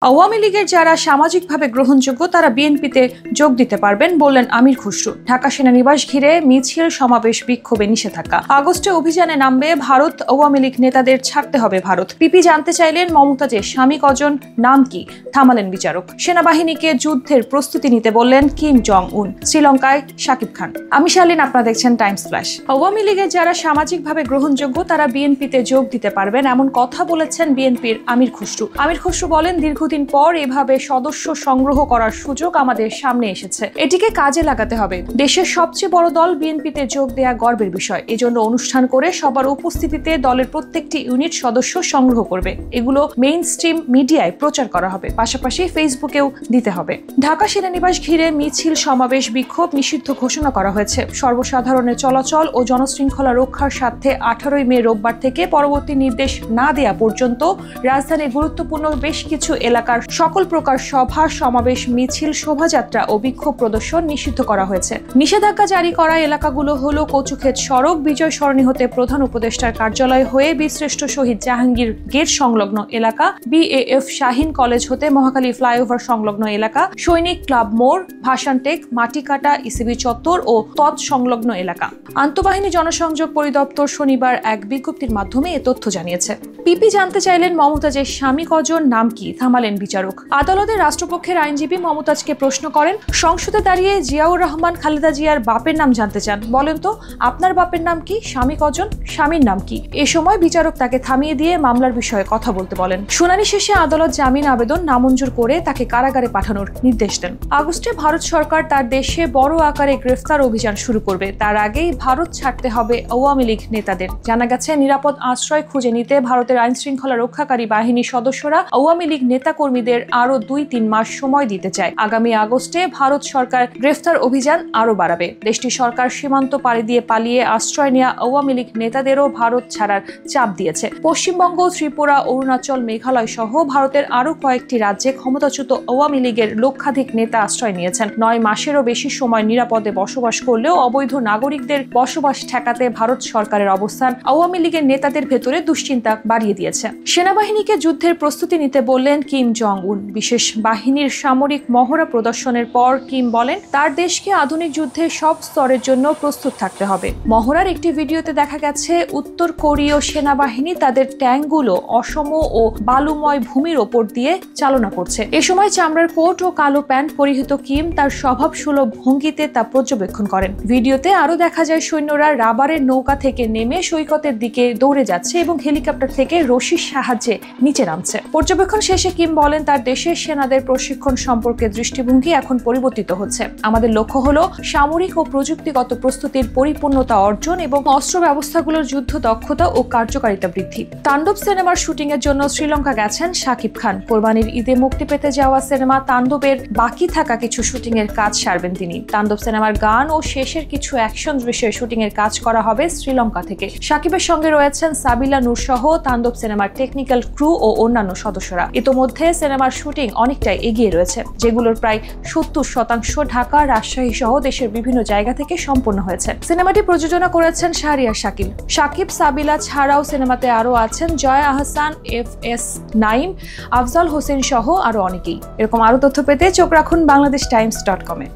আওয়ামী লীগের যারা সামাজিকভাবে গ্রহণযোগ্য তারা বিএনপিতে যোগ দিতে পারবেন বললেন আমির খসরু। ঢাকা সেনানিবাস ঘিরে মিছিল সমাবেশ বিক্ষোভে নিষেধাজ্ঞা। আগস্টে অভিযানে নামবে ভারত, আওয়ামী লীগ নেতাদের ছাড়তে হবে ভারত। পিপি জানতে চাইলেন মমতাজের স্বামী কজন, নাম কি, থামালেন বিচারক। সেনাবাহিনীকে যুদ্ধের প্রস্তুতি নিতে বললেন কিম জং উন। শ্রীলঙ্কায় শাকিব খান। আমি শালীন, আপনারা দেখছেন টাইমস ফ্ল্যাশ। আওয়ামী লীগের যারা সামাজিকভাবে গ্রহণযোগ্য তারা বিএনপিতে যোগ দিতে পারবেন এমন কথা বলেছেন বিএনপির আমির খসরু। আমির খসরু বলেন, দীর্ঘদিন পর এভাবে সদস্য সংগ্রহ করার সুযোগ আমাদের সামনে এসেছে, এটিকে কাজে লাগাতে হবে। দেশের সবচেয়ে বড় দল বিএনপিতে যোগ দেয়া গর্বের বিষয়। এজন্য অনুষ্ঠান করে সবার উপস্থিতিতে দলের প্রত্যেকটি ইউনিট সদস্য সংগ্রহ করবে। এগুলো মেইন স্ট্রিম মিডিয়ায় প্রচার করা হবে, পাশাপাশি ফেসবুকেও দিতে হবে। ঢাকা সেনানিবাস ঘিরে মিছিল সমাবেশ বিক্ষোভ নিষিদ্ধ ঘোষণা করা হয়েছে। সর্বসাধারণের চলাচল ও জনশৃঙ্খলা রক্ষার স্বার্থে 18 মে রোববার থেকে পরবর্তী নির্দেশ না দেয়া পর্যন্ত রাজধানীর গুরুত্বপূর্ণ বেশ কিছু এলাকার সকল প্রকার সভা সমাবেশ, মিছিল, শোভাযাত্রা ও বিক্ষোভ প্রদর্শন নিষিদ্ধ করা হয়েছে। নিষেধাজ্ঞা জারি করা এলাকাগুলো হলো কচুক্ষেত সড়ক, বিজয় সরণি হতে প্রধান উপদেষ্টার কার্যালয় হয়ে বীরশ্রেষ্ঠ শহীদ জাহাঙ্গীর গেট সংলগ্ন এলাকা, বিএএফ শাহীন কলেজ হতে মহাখালী ফ্লাইওভার সংলগ্ন এলাকা, সৈনিক ক্লাব মোড়, ভাসানটেক, মাটিকাটা, ইসিবি চত্বর ও সংলগ্ন এলাকা। আন্তঃবাহিনী জনসংযোগ পরিদপ্তর শনিবার এক বিজ্ঞপ্তির মাধ্যমে এ তথ্য জানিয়েছে। পিপি জানতে চাইলেন মমতাজের স্বামী কজন, নাম কি, থামালেন বিচারক। আদালতে রাষ্ট্রপক্ষের আইনজীবী মমতাজকে প্রশ্ন করেন, সংসদে দাঁড়িয়ে জিয়াউর রহমান খালেদা জিয়ার বাপের নাম জানতে চান, বলেন তো আপনার বাপের নাম কি, স্বামী কজন, স্বামীর নাম কি। এ সময় বিচারক তাকে থামিয়ে দিয়ে মামলার বিষয়ে কথা বলতে বলেন। শুনানি শেষে আদালত জামিন আবেদন নামঞ্জুর করে তাকে কারাগারে পাঠানোর নির্দেশ দেন। আগস্টে ভারত সরকার তার দেশে বড় আকারে গ্রেফতার অভিযান শুরু করবে। তার আগেই ভারত ছাড়তে হবে আওয়ামী লীগ নেতাদের। জানা গেছে, নিরাপদ আশ্রয় খুঁজে নিতে ভারতের আইন শৃঙ্খলা রক্ষাকারী বাহিনীর সদস্যরা আওয়ামী লীগ নেতাকর্মীদের আরো 2-3 মাস সময় দিতে চায়। আগামী আগস্টে ভারত সরকার গ্রেফতার অভিযান আরো বাড়াবে। দেশটির সরকার সীমান্ত পাড়ি দিয়ে পালিয়ে আশ্রয় নেওয়া আওয়ামী লীগ নেতাদেরও ভারত ছাড়ার চাপ দিয়েছে। পশ্চিমবঙ্গ, ত্রিপুরা, অরুণাচল, মেঘালয় সহ ভারতের আরো কয়েকটি রাজ্যে ক্ষমতাচ্যুত আওয়ামী লীগের লক্ষাধিক নেতা আশ্রয় নিয়েছেন। 9 মাসেরও বেশি সময় নিরাপদে বসবাস করলেও অবৈধ নাগরিকদের বসবাস ঠেকাতে ভারত সরকারের অবস্থান আওয়ামী লীগের নেতাদের ভেতরে দুশ্চিন্তা বাড়িয়ে দিয়েছে। সেনাবাহিনীকে যুদ্ধের প্রস্তুতি নিতে বললেন কিম জং উন। বিশেষ বাহিনীর সামরিক মহড়া প্রদর্শনের পর কিম বলেন, তার দেশকে আধুনিক যুদ্ধে সব স্তরের জন্য প্রস্তুত থাকতে হবে। মহড়ার একটি ভিডিওতে দেখা গেছে উত্তর কোরীয় সেনাবাহিনী তাদের ট্যাঙ্কগুলো অসম ও বালুময় ভূমির ওপর দিয়ে চালনা করছে। এ সময় চামড়ার কোট ও কালো প্যান্ট পরিহিত কিম তার স্বভাবসুলভ ভঙ্গিতে তা পর্যবেক্ষণ করেন। ভিডিওতে আরো দেখা যায় সৈন্যরা রাবারের নৌকা থেকে নেমে সৈকতের দিকে দৌড়ে যাচ্ছে এবং হেলিকপ্টার থেকে রশির সাহায্যে নিচে নামছে। পর্যবেক্ষণ শেষে কিম বলেন, তার দেশের সেনাদের প্রশিক্ষণ সম্পর্কে দৃষ্টিভঙ্গি এখন পরিবর্তিত হচ্ছে। আমাদের লক্ষ্য হলো সামরিক ও প্রযুক্তিগত প্রস্তুতির পরিপূর্ণতা অর্জন এবং অস্ত্র ব্যবস্থাগুলোর যুদ্ধ দক্ষতা ও কার্যকারিতা বৃদ্ধি। তাণ্ডব সিনেমার শুটিং এর জন্য শ্রীলঙ্কা গেছেন শাকিব খান। কোরবানির ঈদে মুক্তি পেতে যাওয়া সিনেমা তাণ্ডবের বাকি থাকা কিছু শুটিং এর কাজ সারবেন তিনি। তাণ্ডব সিনেমার গান ও শেষের কিছু অ্যাকশন দৃশ্যের শুটিং এর কাজ করা হবে শ্রীলঙ্কা থেকে। শাকিবের সঙ্গে রয়েছেন সাবিলা নূর সহ তাণ্ডব সিনেমার টেকনিক্যাল ক্রু ও অন্যান্য সদস্যরা। ইতোমধ্যে সিনেমার শুটিং অনেকটাই এগিয়ে রয়েছে, যেগুলোর প্রায় 70% ঢাকা, রাজশাহী সহ দেশের বিভিন্ন জায়গা থেকে সম্পন্ন হয়েছে। সিনেমাটি প্রযোজনা করেছেন শাহরিয়ার শাকিল। শাকিব, সাবিলা ছাড়াও সিনেমাতে আরো আছেন জয়া আহসান, FS নাইম, আফজাল হোসেন সহ আরো অনেকেই। এরকম আরো তথ্য পেতে চোখ রাখুন বাংলাদেশ টাইমস.com-এ।